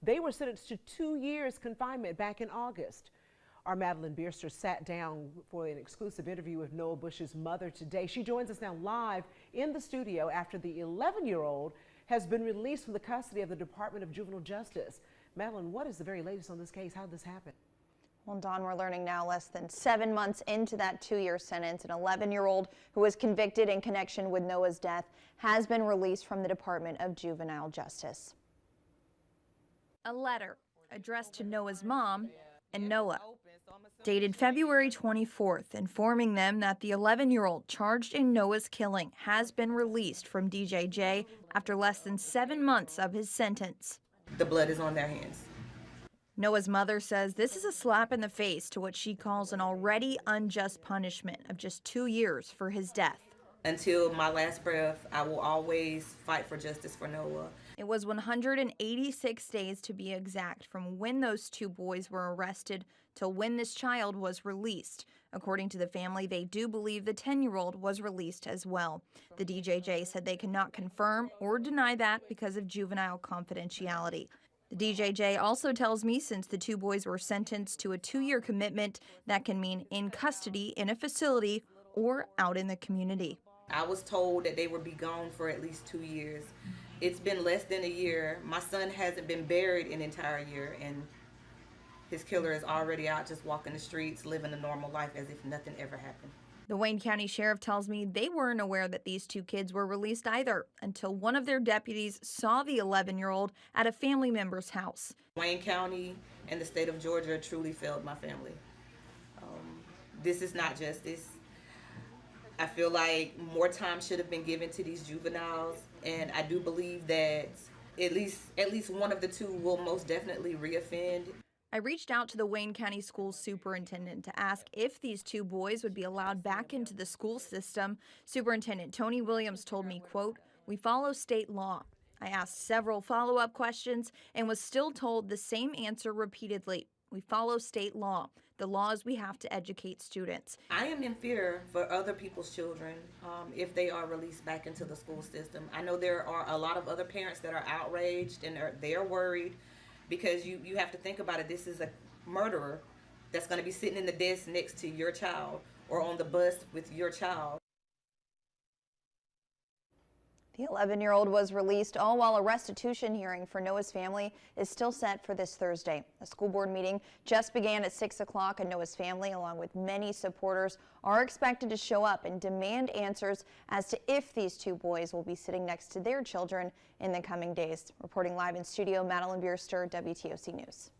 They were sentenced to 2 years confinement back in August. Our Madeline Bierster sat down for an exclusive interview with Noah Bush's mother today. She joins us now live in the studio after the 11-year-old has been released from the custody of the Department of Juvenile Justice. Madeline, what is the very latest on this case? How did this happen? Well, Dawn, we're learning now less than 7 months into that 2-year sentence, an 11-year-old who was convicted in connection with Noah's death has been released from the Department of Juvenile Justice. A letter addressed to Noah's mom and Noah, dated February 24th, informing them that the 11-year-old charged in Noah's killing has been released from DJJ after less than 7 months of his sentence. The blood is on their hands. Noah's mother says this is a slap in the face to what she calls an already unjust punishment of just 2 years for his death. Until my last breath, I will always fight for justice for Noah. It was 186 days to be exact from when those 2 boys were arrested till when this child was released. According to the family, they do believe the 10-year-old was released as well. The DJJ said they cannot confirm or deny that because of juvenile confidentiality. The DJJ also tells me since the 2 boys were sentenced to a 2-year commitment, that can mean in custody in a facility or out in the community. I was told that they would be gone for at least 2 years. It's been less than a year. My son hasn't been buried an entire year, and his killer is already out just walking the streets, living a normal life as if nothing ever happened. The Wayne County Sheriff tells me they weren't aware that these 2 kids were released either until one of their deputies saw the 11-year-old at a family member's house. Wayne County and the state of Georgia truly failed my family. This is not justice. I feel like more time should have been given to these juveniles, and I do believe that at least one of the 2 will most definitely reoffend. I reached out to the Wayne County School Superintendent to ask if these 2 boys would be allowed back into the school system. Superintendent Tony Williams told me, quote, "We follow state law." I asked several follow-up questions and was still told the same answer repeatedly. We follow state law. The law is we have to educate students. I am in fear for other people's children if they are released back into the school system. I know there are a lot of other parents that are outraged and they're worried because you have to think about it. This is a murderer that's going to be sitting in the desk next to your child or on the bus with your child. The 11-year-old was released, all while a restitution hearing for Noah's family is still set for this Thursday. A school board meeting just began at 6 o'clock, and Noah's family, along with many supporters, are expected to show up and demand answers as to if these 2 boys will be sitting next to their children in the coming days. Reporting live in studio, Madeline Bierster, WTOC News.